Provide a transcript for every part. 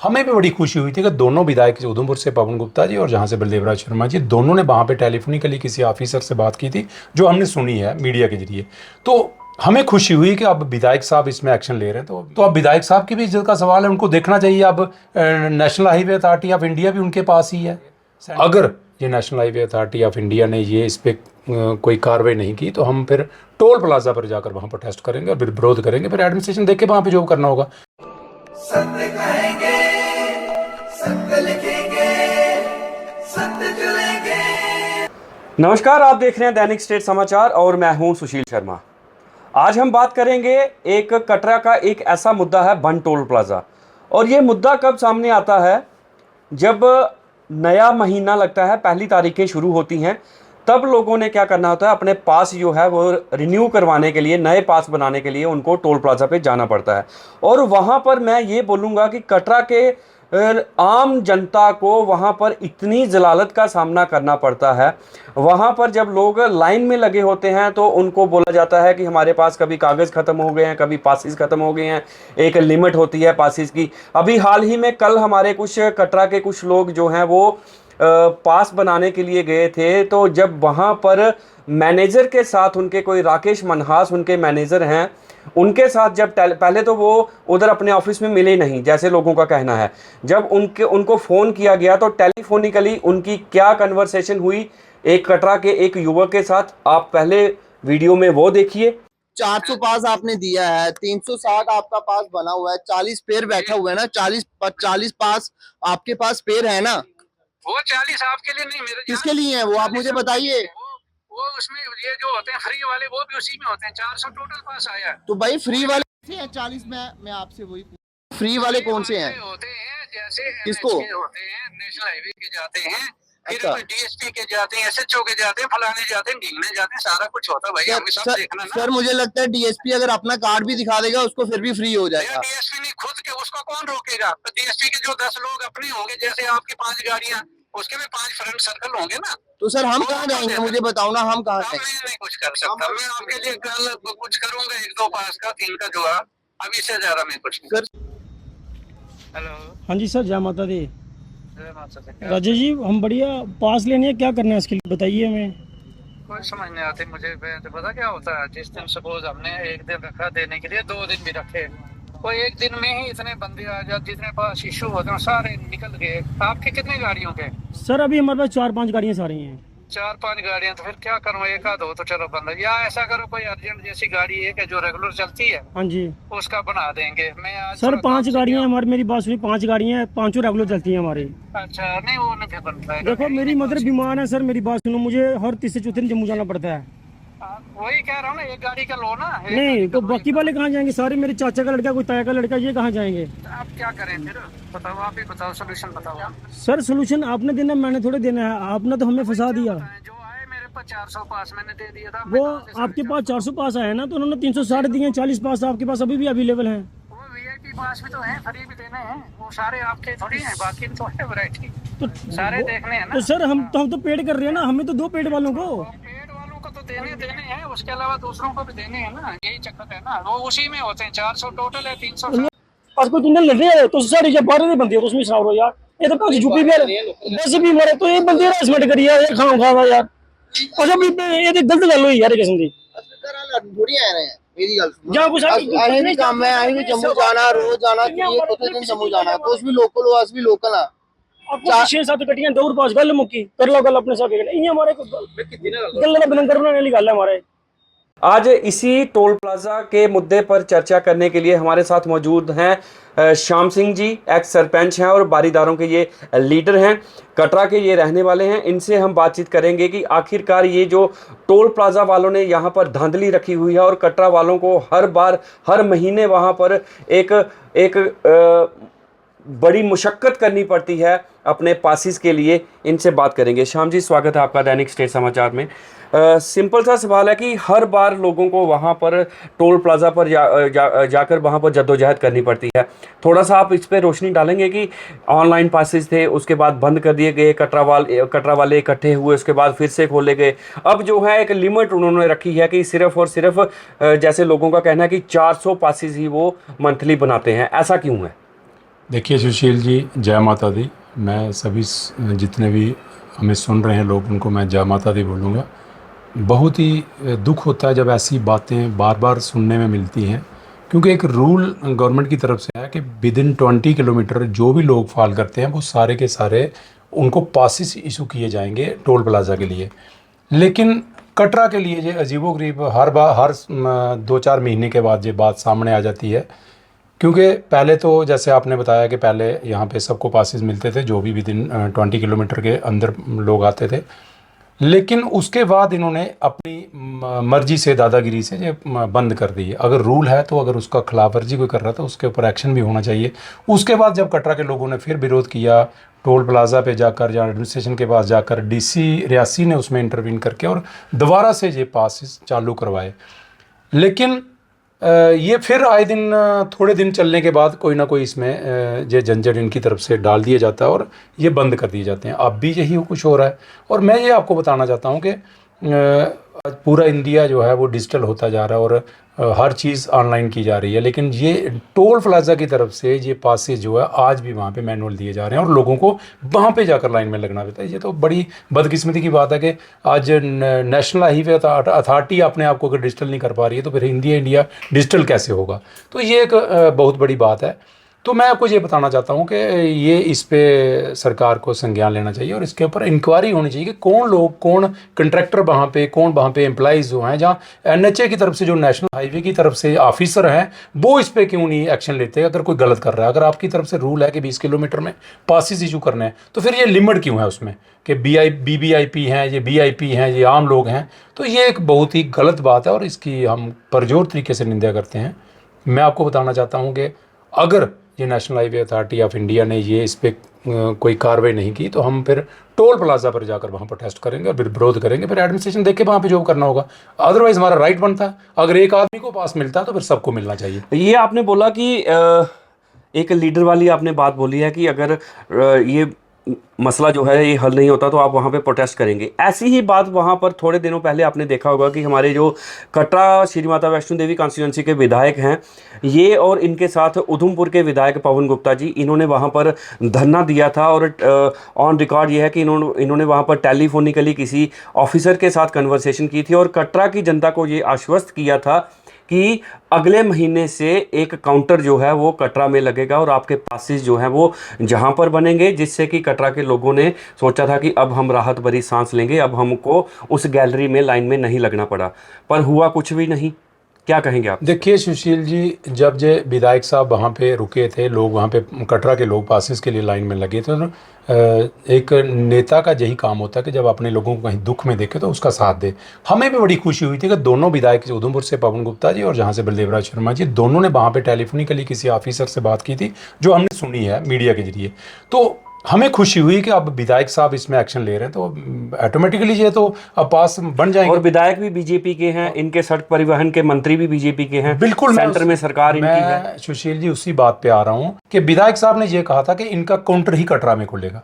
हमें भी बड़ी खुशी हुई थी कि दोनों विधायक, उधमपुर से पवन गुप्ता जी और जहाँ से बलदेव राज शर्मा जी, दोनों ने वहाँ पे टेलीफोनिकली किसी ऑफिसर से बात की थी, जो हमने सुनी है मीडिया के जरिए। तो हमें खुशी हुई कि अब विधायक साहब इसमें एक्शन ले रहे हैं। तो अब विधायक साहब की भी इज्जत का सवाल है, उनको देखना चाहिए। अब national highway authority of India भी उनके पास ही है। अगर ये national highway authority of India ने ये इस पर कोई कार्रवाई नहीं की, तो हम फिर टोल प्लाजा पर जाकर वहाँ प्रोटेस्ट करेंगे और फिर विरोध करेंगे। फिर एडमिनिस्ट्रेशन देख के वहाँ पे जो करना होगा। सत्य कहेंगे, सत्य लिखेंगे, सत्य चलेंगे। नमस्कार, आप देख रहे हैं दैनिक स्टेट समाचार और मैं हूं सुशील शर्मा। आज हम बात करेंगे एक कटरा का एक ऐसा मुद्दा है, बन टोल प्लाजा। और ये मुद्दा कब सामने आता है? जब नया महीना लगता है, पहली तारीखें शुरू होती हैं, तब लोगों ने क्या करना होता है, अपने पास जो है वो रिन्यू करवाने के लिए, नए पास बनाने के लिए उनको टोल प्लाजा पे जाना पड़ता है। और वहाँ पर मैं ये बोलूँगा कि कटरा के आम जनता को वहाँ पर इतनी जलालत का सामना करना पड़ता है। वहाँ पर जब लोग लाइन में लगे होते हैं तो उनको बोला जाता है कि हमारे पास कभी कागज़ ख़त्म हो गए हैं, कभी पासिस ख़त्म हो गए हैं, एक लिमिट होती है पासिस की। अभी हाल ही में कल हमारे कुछ कटरा के कुछ लोग जो हैं वो पास बनाने के लिए गए थे, तो जब वहाँ पर मैनेजर के साथ उनके, कोई राकेश मनहास उनके मैनेजर हैं, उनके साथ जब पहले तो वो उधर अपने ऑफिस में मिले नहीं, जैसे लोगों का कहना है। जब उनको फ़ोन किया गया तो टेलीफोनिकली उनकी क्या कन्वर्सेशन हुई एक कटरा के एक युवक के साथ, आप पहले वीडियो में वो देखिए। 400 पास आपने दिया है, 360 आपका पास बना हुआ है, 40 पेड़ बैठा हुआ है ना, 40 पास आपके पास पेड़ है ना? वो 40 आपके लिए नहीं, मेरे किसके लिए है वो, आप मुझे बताइए। वो उसमें ये जो होते हैं फ्री वाले, वो भी उसी में होते हैं। 400 टोटल पास आया है। तो भाई फ्री वाले कौन से हैं? 40 में मैं आपसे वही फ्री वाले कौन से हैं? होते हैं जैसे किसको होते हैं, नेशनल हाईवे के जाते हैं, फिर अच्छा। डीएसपी के जाते हैं, एसएचओ के जाते हैं, फलाने जाते हैं, ढींगने जाते हैं, सारा कुछ होता है भाई, हमें सब देखना ना। सर मुझे लगता है डीएसपी अगर अपना कार्ड भी दिखा देगा उसको फिर भी फ्री हो जाएगा। डीएसपी नहीं खुद के, उसको कौन रोकेगा? तो डीएसपी के जो 10 लोग अपने होंगे, जैसे आपकी 5 गाड़ियां, उसके भी 5 फ्रेंड सर्कल होंगे ना। तो सर हम कहाँ जाएंगे, मुझे बताओ ना, हम कहाँ जाएंगे? मैं नहीं कुछ कर सकता, मैं आपके लिए कल कुछ करूंगा, 1-2 पास का, 3 का जो है, अभी से ज्यादा मैं कुछ नहीं। हेलो, हाँ जी सर, जय माता दी। जय माता दी। राजेश जी, हम बढ़िया पास लेने हैं, क्या करना है इसके लिए बताइए हमें। कोई समझ नहीं आती मुझे। तो पता क्या होता है, जिस दिन सपोज हमने 1 दिन रखा देने के लिए, 2 दिन भी रखे, कोई 1 दिन में ही इतने बंदे आ जाते, जितने पास इशू होते हैं सारे निकल गए। आपके कितनी गाड़ियों के? सर अभी हमारे पास 4-5 गाड़ियाँ सारी हैं। 4-5 गाड़ियां, तो फिर क्या करूँ, 1 आध हो तो चलो बंदा, या ऐसा करो कोई अर्जेंट जैसी गाड़ी है कि जो रेगुलर चलती है, हाँ जी उसका बना देंगे। मैं आज सर 5 गाड़ियाँ हैं हमारी, मेरी बात सुनिए, 5 गाड़ियाँ हैं, 5 रेगुलर चलती हैं हमारी। अच्छा, नहीं वो नहीं फिर बन पाएगा। देखो मेरी मदर बीमार है सर, मेरी बात सुनो, मुझे हर तीसरे चौथे दिन जम्मू जाना पड़ता है। वही कह रहा हूँ ना, 1 गाड़ी का लो ना। नहीं तो बाकी वाले कहाँ जाएंगे? सारे मेरे चाचा का लड़का, कोई ताया का लड़का, ये कहाँ जाएंगे? आप क्या करें फिर? बताओ, आप ही बताओ, सोल्यूशन बताओ। सर सोल्यूशन आपने देना, मैंने थोड़े देना है, आपने तो हमें फंसा दिया। जो आए मेरे पास 400 पास मैंने दे दिया था। वो आपके पास 400 पास आया ना, तो उन्होंने 360 दिए, 40 पास आपके पास अभी भी अवेलेबल हैं। वो वीआईपी पास भी तो है, फ्री भी देने हैं, वो सारे आपके थोड़ी हैं, बाकी तो है वैरायटी, तो सारे देखने हैं ना। तो सर हम तो पेड कर रहे हैं ना, हमें तो 2 पेड वालों को। पेड वालों को तो देने हैं, उसके अलावा दूसरों को भी देने हैं ना, यही चक्कर है ना। वो उसी में होते हैं, 400 टोटल है, 300 आज कोई तुमने लगे है तो सारी जब 12 बंदे हो तो उसमें सराव यार, ये तो पास यूपी में 10 भी मरे तो ये बंदे हरासमेंट करी यार, ये खाओ खावा यार। अच्छा भी ये तो गलत गल हुई यार एक किस्म दी। थोड़ी आ रहे हैं, मेरी गल सुनो। जा कुछ आही भी काम है, आही भी जम्मू जाना, रोज जाना, ये दो दिन जम्मू जाना, तो उसमें लोकल हो, अस भी लोकल है। 6-7 गड्डियां दौड़ पास गल मुक्की कर लो गल अपने साथ, ये हमारे गल ना बनकर बनाने वाली गल है हमारे। आज इसी टोल प्लाजा के मुद्दे पर चर्चा करने के लिए हमारे साथ मौजूद हैं श्याम सिंह जी, एक्स सरपंच हैं और बारीदारों के ये लीडर हैं, कटरा के ये रहने वाले हैं। इनसे हम बातचीत करेंगे कि आखिरकार ये जो टोल प्लाजा वालों ने यहाँ पर धांधली रखी हुई है और कटरा वालों को हर बार हर महीने वहाँ पर एक बड़ी मुशक्क़त करनी पड़ती है अपने पासिस के लिए, इनसे बात करेंगे। श्याम जी, स्वागत है आपका दैनिक स्टेट समाचार में। सिंपल सा सवाल है कि हर बार लोगों को वहाँ पर टोल प्लाजा पर जाकर वहाँ पर जद्दोजहद करनी पड़ती है। थोड़ा सा आप इस पर रोशनी डालेंगे कि ऑनलाइन पासेस थे, उसके बाद बंद कर दिए गए, कटरा वाले इकट्ठे हुए, उसके बाद फिर से खोले गए। अब जो है एक लिमिट उन्होंने रखी है कि सिर्फ़ और सिर्फ जैसे लोगों का कहना है कि 400 पासेस ही वो मंथली बनाते हैं। ऐसा क्यों है? देखिए सुशील जी, जय माता दी। मैं सभी जितने भी हमें सुन रहे हैं लोग, उनको मैं जय माता दी बोलूँगा। बहुत ही दुख होता है जब ऐसी बातें बार बार सुनने में मिलती हैं, क्योंकि एक रूल गवर्नमेंट की तरफ से है कि विद इन 20 किलोमीटर जो भी लोग फॉल करते हैं वो सारे के सारे उनको पासिस इशू किए जाएंगे टोल प्लाजा के लिए। लेकिन कटरा के लिए ये अजीबोगरीब हर बार हर 2-4 महीने के बाद ये बात सामने आ जाती है। क्योंकि पहले तो जैसे आपने बताया कि पहले यहाँ पे सबको पासेस मिलते थे जो भी विद इन 20 किलोमीटर के अंदर लोग आते थे। लेकिन उसके बाद इन्होंने अपनी मर्जी से, दादागिरी से ये बंद कर दी है। अगर रूल है तो अगर उसका खिलाफ वर्जी कोई कर रहा था उसके ऊपर एक्शन भी होना चाहिए। उसके बाद जब कटरा के लोगों ने फिर विरोध किया, टोल प्लाजा पे जाकर या एडमिनिस्ट्रेशन के पास जाकर डीसी रियासी ने उसमें इंटरवीन करके और दोबारा से ये पास चालू करवाए। लेकिन ये फिर आए दिन थोड़े दिन चलने के बाद कोई ना कोई इसमें ये झंझट इनकी तरफ से डाल दिया जाता है और ये बंद कर दिए जाते हैं। अब भी यही कुछ हो रहा है। और मैं ये आपको बताना चाहता हूँ कि पूरा इंडिया जो है वो डिजिटल होता जा रहा है और हर चीज़ ऑनलाइन की जा रही है। लेकिन ये टोल प्लाजा की तरफ से ये पासेज जो है आज भी वहाँ पे मैनुअल दिए जा रहे हैं और लोगों को वहाँ पे जाकर लाइन में लगना पड़ता है। ये तो बड़ी बदकिस्मती की बात है कि आज नेशनल हाईवे अथॉरिटी अपने आप को अगर डिजिटल नहीं कर पा रही है तो फिर इंडिया डिजिटल कैसे होगा। तो ये एक बहुत बड़ी बात है। तो मैं आपको ये बताना चाहता हूँ कि ये इस पे सरकार को संज्ञान लेना चाहिए और इसके ऊपर इंक्वायरी होनी चाहिए कि कौन लोग, कौन कंट्रैक्टर वहाँ पे एम्प्लॉइज़ जो हैं, जहाँ एनएचए की तरफ से जो नेशनल हाईवे की तरफ से ऑफिसर हैं वो इस पे क्यों नहीं एक्शन लेते अगर कोई गलत कर रहा है। अगर आपकी तरफ से रूल है कि 20 किलोमीटर में पासिस इशू करने हैं तो फिर ये लिमिट क्यों है उसमें कि BBIP हैं, ये VIP हैं, ये आम लोग हैं। तो ये एक बहुत ही गलत बात है और इसकी हम पुरजोर तरीके से निंदा करते हैं। मैं आपको बताना चाहता हूँ कि अगर ये national highway authority of India ने ये इस पर कोई कार्रवाई नहीं की तो हम फिर टोल प्लाजा पर जाकर वहाँ पर टेस्ट करेंगे और फिर विरोध करेंगे। फिर एडमिनिस्ट्रेशन देख के वहाँ पे जो करना होगा। अदरवाइज हमारा राइट बनता है, अगर एक आदमी को पास मिलता है तो फिर सबको मिलना चाहिए। ये आपने बोला कि एक लीडर वाली आपने बात बोली है कि अगर ये मसला जो है ये हल नहीं होता तो आप वहाँ पे प्रोटेस्ट करेंगे। ऐसी ही बात वहाँ पर थोड़े दिनों पहले आपने देखा होगा कि हमारे जो कटरा श्री माता वैष्णो देवी कॉन्स्टिट्यूंसी के विधायक हैं ये और इनके साथ उधमपुर के विधायक पवन गुप्ता जी, इन्होंने वहाँ पर धरना दिया था और ऑन रिकॉर्ड ये है कि इन्होंने वहाँ पर टेलीफोनिकली किसी ऑफिसर के साथ कन्वर्सेशन की थी और कटरा की जनता को ये आश्वस्त किया था कि अगले महीने से एक काउंटर जो है वो कटरा में लगेगा और आपके पासेस जो हैं वो जहां पर बनेंगे, जिससे कि कटरा के लोगों ने सोचा था कि अब हम राहत भरी सांस लेंगे, अब हमको उस गैलरी में लाइन में नहीं लगना पड़ा। पर हुआ कुछ भी नहीं। क्या कहेंगे आप? देखिए सुशील जी, जब जे विधायक साहब वहाँ पे रुके थे, लोग वहाँ पे कटरा के लोग पासिस के लिए लाइन में लगे थे, तो एक नेता का यही काम होता है कि जब अपने लोगों को कहीं दुख में देखे तो उसका साथ दे। हमें भी बड़ी खुशी हुई थी कि दोनों विधायक, उधमपुर से पवन गुप्ता जी और जहाँ से बलदेव राज शर्मा जी, दोनों ने वहाँ पे टेलीफोनिकली किसी ऑफिसर से बात की थी जो हमने सुनी है मीडिया के जरिए। तो हमें खुशी हुई कि अब विधायक साहब इसमें एक्शन ले रहे हैं तो ऑटोमेटिकली ये तो अब पास बन जाएंगे। और विधायक भी बीजेपी के हैं, इनके सड़क परिवहन के मंत्री भी बीजेपी के हैं। बिल्कुल, सेंटर में सरकार इनकी है। मैं सुशील जी उसी बात पे आ रहा हूँ कि विधायक साहब ने ये कहा था कि इनका काउंटर ही कटरा में खुलेगा,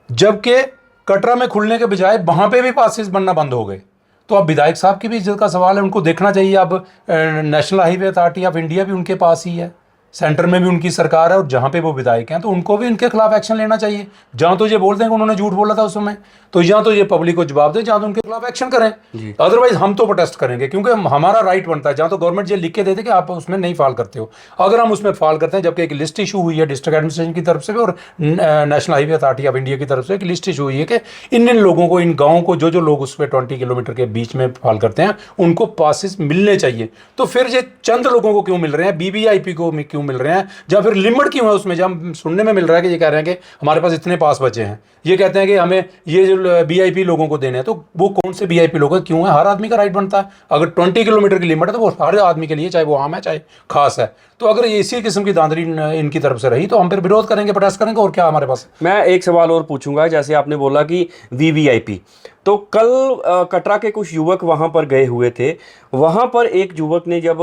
जबकि कटरा में खुलने के बजाय वहां पे भी पासेस बनना बंद हो गए। तो अब विधायक साहब की भी इज्जत का सवाल है, उनको देखना चाहिए। अब national highway authority of India भी उनके पास ही है, सेंटर में भी उनकी सरकार है और जहाँ पे वो विधायक हैं तो उनको भी इनके खिलाफ एक्शन लेना चाहिए। जहाँ तो ये बोलते हैं कि उन्होंने झूठ बोला था उस समय, तो यहाँ तो ये पब्लिक को जवाब दे, जहाँ तो उनके खिलाफ एक्शन करें। अदरवाइज हम तो प्रोटेस्ट करेंगे क्योंकि हमारा राइट बनता है। जहाँ तो गवर्नमेंट ये लिख के देते कि आप उसमें नहीं फाल करते हो, अगर हम उसमें फाल करते हैं, जबकि एक लिस्ट इशू हुई है डिस्ट्रिक्ट एडमिनिस्ट्रेशन की तरफ से भी और national highway authority of India की तरफ से एक लिस्ट इशू हुई है कि इन लोगों को, इन गाँवों को, जो लोग उस पर 20 किलोमीटर के बीच में फाल करते हैं उनको पासिस मिलने चाहिए। तो फिर ये चंद लोगों को क्यों मिल रहे हैं, BBIP को क्यों मिल रहे हैं, या फिर लिमिट क्यों है उसमें? जब सुनने में मिल रहा है कि ये कह रहे हैं कि हमारे पास इतने पास बचे हैं, ये कहते हैं कि हमें ये जो VIP लोगों को देने हैं, तो वो कौन से VIP लोग हैं, क्यों है? हर आदमी का राइट बनता है। अगर 20 किलोमीटर की लिमिट है तो वो हर आदमी के लिए, चाहे वो आम है चाहे खास है। तो अगर ये इसी किस्म की दांधली इनकी तरफ से रही तो हम फिर विरोध करेंगे, प्रोटेस्ट करेंगे, और क्या हमारे पास। मैं एक सवाल और पूछूंगा, जैसे आपने बोला कि VVIP, तो कल कटरा के कुछ युवक वहां पर गए हुए थे। वहां पर एक युवक ने जब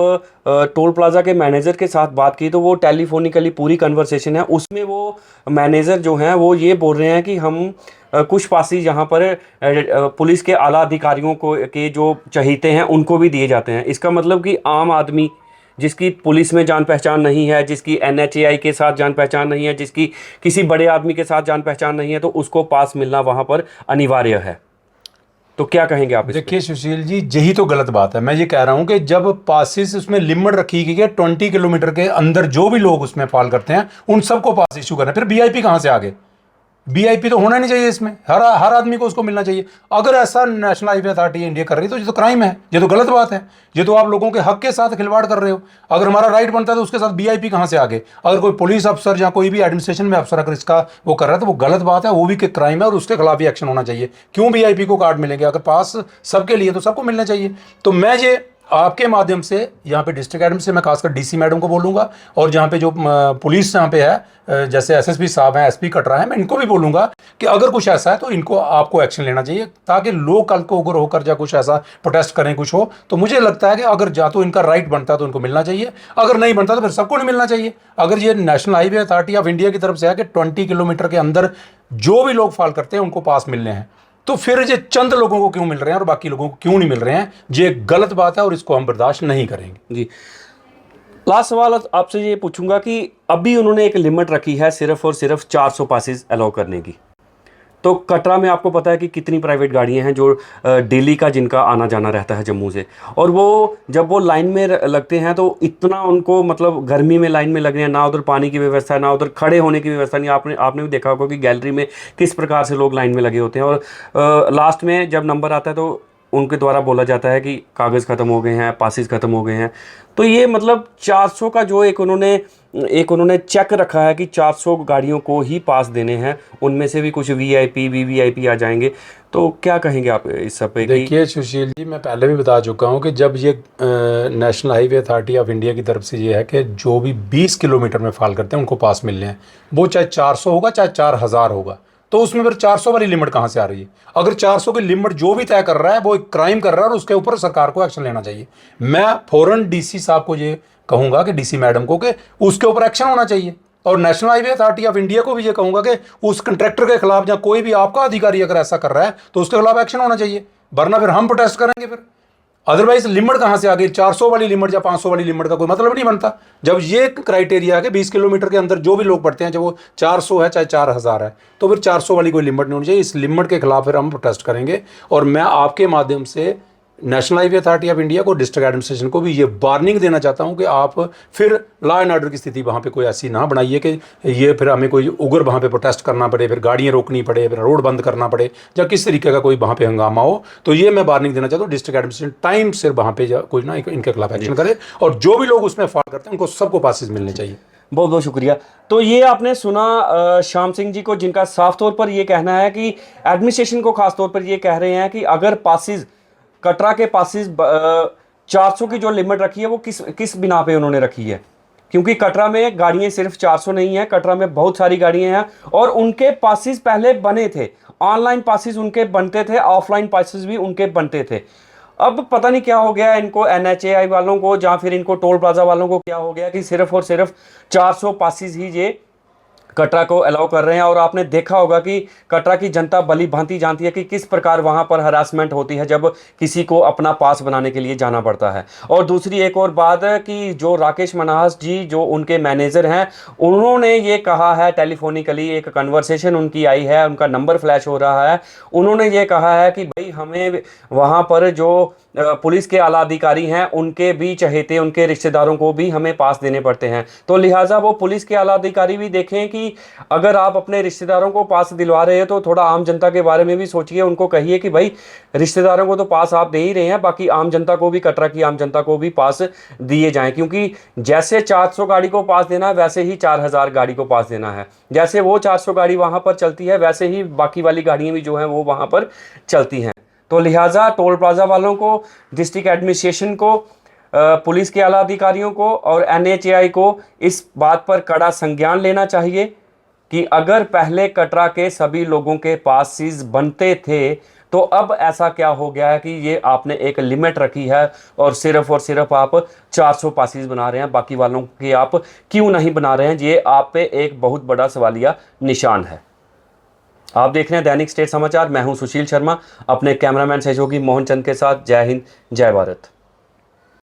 टोल प्लाजा के मैनेजर के साथ बात की तो वो टेलीफोनिकली पूरी कन्वर्सेशन है उसमें वो मैनेजर जो हैं वो ये बोल रहे हैं कि हम कुछ पासिस यहाँ पर पुलिस के आला अधिकारियों को के जो चहीते हैं उनको भी दिए जाते हैं। इसका मतलब कि आम आदमी जिसकी पुलिस में जान पहचान नहीं है, जिसकी NHAI के साथ जान पहचान नहीं है, जिसकी किसी बड़े आदमी के साथ जान पहचान नहीं है, तो उसको पास मिलना वहाँ पर अनिवार्य है। तो क्या कहेंगे आप इस पे? देखिए सुशील जी, यही तो गलत बात है। मैं ये कह रहा हूं कि जब पासिस उसमें लिमिट रखी गई है 20 किलोमीटर के अंदर जो भी लोग उसमें फॉल करते हैं उन सबको पास इशू करना है, फिर वीआईपी कहां से आ गए? वीआईपी तो होना नहीं चाहिए इसमें, हर आदमी को उसको मिलना चाहिए। अगर ऐसा नेशनल हाईवे अथॉरिटी इंडिया कर रही है तो ये तो क्राइम है, ये तो गलत बात है, ये तो आप लोगों के हक के साथ खिलवाड़ कर रहे हो। अगर हमारा राइट बनता है तो उसके साथ वीआईपी कहां से आ गए? अगर कोई पुलिस अफसर या कोई भी एडमिनिस्ट्रेशन में अफसर अगर इसका वो कर रहा है तो वो गलत बात है, वो भी क्राइम है और उसके खिलाफ भी एक्शन होना चाहिए। क्यों वीआईपी को कार्ड मिलेंगे? अगर पास सबके लिए तो सबको मिलना चाहिए। तो मैं ये आपके माध्यम से यहाँ पे डिस्ट्रिक्ट एडमिन से मैं खासकर डीसी मैडम को बोलूँगा, और जहाँ पे जो पुलिस यहाँ पे है, जैसे एसएसपी साहब हैं, एसपी कटरा है, मैं इनको भी बोलूँगा कि अगर कुछ ऐसा है तो इनको आपको एक्शन लेना चाहिए, ताकि लोग कल को अगर होकर या कुछ ऐसा प्रोटेस्ट करें कुछ हो तो मुझे लगता है कि अगर जा तो इनका राइट बनता है तो इनको मिलना चाहिए, अगर नहीं बनता तो फिर सबको नहीं मिलना चाहिए। अगर ये national highway authority of India की तरफ से है कि 20 किलोमीटर के अंदर जो भी लोग फॉल करते हैं उनको पास मिलने हैं, तो फिर ये चंद लोगों को क्यों मिल रहे हैं और बाकी लोगों को क्यों नहीं मिल रहे हैं? ये गलत बात है और इसको हम बर्दाश्त नहीं करेंगे। जी, लास्ट सवाल आपसे ये पूछूंगा कि अभी उन्होंने एक लिमिट रखी है सिर्फ और सिर्फ 400 पासेस अलाउ करने की, तो कटरा में आपको पता है कि कितनी प्राइवेट गाड़ियां हैं जो डेली का जिनका आना जाना रहता है जम्मू से, और वो जब वो लाइन में लगते हैं तो इतना उनको मतलब गर्मी में लाइन में लगने हैं, ना उधर पानी की व्यवस्था है, ना उधर खड़े होने की व्यवस्था नहीं। आपने भी देखा होगा कि गैलरी में किस प्रकार से लोग लाइन में लगे होते हैं, और लास्ट में जब नंबर आता है तो उनके द्वारा बोला जाता है कि कागज़ ख़त्म हो गए हैं, पासिस ख़त्म हो गए हैं। तो ये मतलब 400 का जो एक उन्होंने चेक रखा है कि 400 गाड़ियों को ही पास देने हैं, उनमें से भी कुछ वीआईपी वीवीआईपी आ जाएंगे। तो क्या कहेंगे आप इस सब पे? देखिए सुशील जी, मैं पहले भी बता चुका हूँ कि जब ये national highway authority of India की तरफ से ये है कि जो भी 20 किलोमीटर में फॉल करते हैं उनको पास मिलने हैं, वो चाहे 400 होगा चाहे 4000 होगा, तो उसमें फिर 400 वाली लिमिट कहाँ से आ रही है? अगर 400 की लिमिट जो भी तय कर रहा है वो एक क्राइम कर रहा है और उसके ऊपर सरकार को एक्शन लेना चाहिए। मैं फौरन डीसी साहब को ये कहूँगा कि डीसी मैडम को कि उसके ऊपर एक्शन होना चाहिए, और national highway authority of India को भी ये कहूँगा कि उस कंट्रैक्टर के खिलाफ या कोई भी आपका अधिकारी अगर ऐसा कर रहा है तो उसके खिलाफ एक्शन होना चाहिए, वरना फिर हम प्रोटेस्ट करेंगे। फिर अदरवाइज लिमिट कहाँ से आ गई? 400 वाली लिमिट या 500 वाली लिमिट का कोई मतलब नहीं बनता। जब ये क्राइटेरिया है कि 20 किलोमीटर के अंदर जो भी लोग पढ़ते हैं, चाहे वो 400 है चाहे 4000 है, तो फिर 400 वाली कोई लिमिट नहीं होनी चाहिए। इस लिमिट के खिलाफ फिर हम प्रोटेस्ट करेंगे, और मैं आपके माध्यम से national highway authority of India को, डिस्ट्रिक्ट एडमिनिस्ट्रेशन को भी ये वार्निंग देना चाहता हूँ कि आप फिर लॉ एंड ऑर्डर की स्थिति वहाँ पे कोई ऐसी ना बनाइए कि ये फिर हमें कोई उग्र वहाँ पे प्रोटेस्ट करना पड़े, फिर गाड़ियाँ रोकनी पड़े, फिर रोड बंद करना पड़े, या किस तरीके का कोई वहाँ पे हंगामा हो। तो ये मैं वार्निंग देना चाहता हूँ, डिस्ट्रिक्ट एडमिनिस्ट्रेशन टाइम से वहाँ पे कोई ना इनके खिलाफ एक्शन करे, और जो भी लोग उसमें फॉल करते हैं उनको सबको पासेस मिलने चाहिए। बहुत बहुत शुक्रिया। तो ये आपने सुना श्याम सिंह जी को, जिनका साफ तौर पर ये कहना है कि एडमिनिस्ट्रेशन को खास तौर पर ये कह रहे हैं कि अगर पासिस, कटरा के पासिस 400 की जो लिमिट रखी है वो किस बिना पे उन्होंने रखी है, क्योंकि कटरा में गाड़ियाँ सिर्फ 400 नहीं है, कटरा में बहुत सारी गाड़ियाँ हैं, और उनके पासिस पहले बने थे, ऑनलाइन पासिस उनके बनते थे, ऑफलाइन पासिस भी उनके बनते थे। अब पता नहीं क्या हो गया इनको, NHAI वालों को या फिर इनको टोल प्लाजा वालों को क्या हो गया कि सिर्फ और सिर्फ 400 पासिस ही ये कटरा को अलाउ कर रहे हैं। और आपने देखा होगा कि कटरा की जनता भली भांति जानती है कि किस प्रकार वहां पर हरासमेंट होती है जब किसी को अपना पास बनाने के लिए जाना पड़ता है। और दूसरी एक और बात है कि जो राकेश मनाहस जी जो उनके मैनेजर हैं, उन्होंने ये कहा है टेलीफोनिकली, एक कन्वर्सेशन उनकी आई है, उनका नंबर फ्लैश हो रहा है, उन्होंने ये कहा है कि भाई हमें वहाँ पर जो पुलिस के आला अधिकारी हैं उनके भी चहेते, उनके रिश्तेदारों को भी हमें पास देने पड़ते हैं। तो लिहाजा वो पुलिस के आला अधिकारी भी देखें कि अगर आप अपने रिश्तेदारों को पास दिलवा रहे हैं तो थोड़ा आम जनता के बारे में भी सोचिए, उनको कहिए कि भाई रिश्तेदारों को तो पास आप दे ही रहे हैं, बाकी आम जनता को भी, कटरा की आम जनता को भी पास दिए जाएं, क्योंकि जैसे 400 गाड़ी को पास देना है वैसे ही 4000 गाड़ी को पास देना है। जैसे वो 400 गाड़ी वहाँ पर चलती है वैसे ही बाकी वाली गाड़ियाँ भी जो हैं वो वहाँ पर चलती हैं। तो लिहाजा टोल प्लाजा वालों को, डिस्ट्रिक्ट एडमिनिस्ट्रेशन को, पुलिस के आला अधिकारियों को और NHAI को इस बात पर कड़ा संज्ञान लेना चाहिए कि अगर पहले कटरा के सभी लोगों के पासिस बनते थे तो अब ऐसा क्या हो गया है कि ये आपने एक लिमिट रखी है और सिर्फ आप 400 पासिस बना रहे हैं, बाकी वालों के आप क्यों नहीं बना रहे हैं? ये आप पे एक बहुत बड़ा सवालिया निशान है। आप देख रहे हैं दैनिक स्टेट समाचार, मैं हूं सुशील शर्मा अपने कैमरामैन सहयोगी मोहन चंद के साथ। जय हिंद, जय भारत।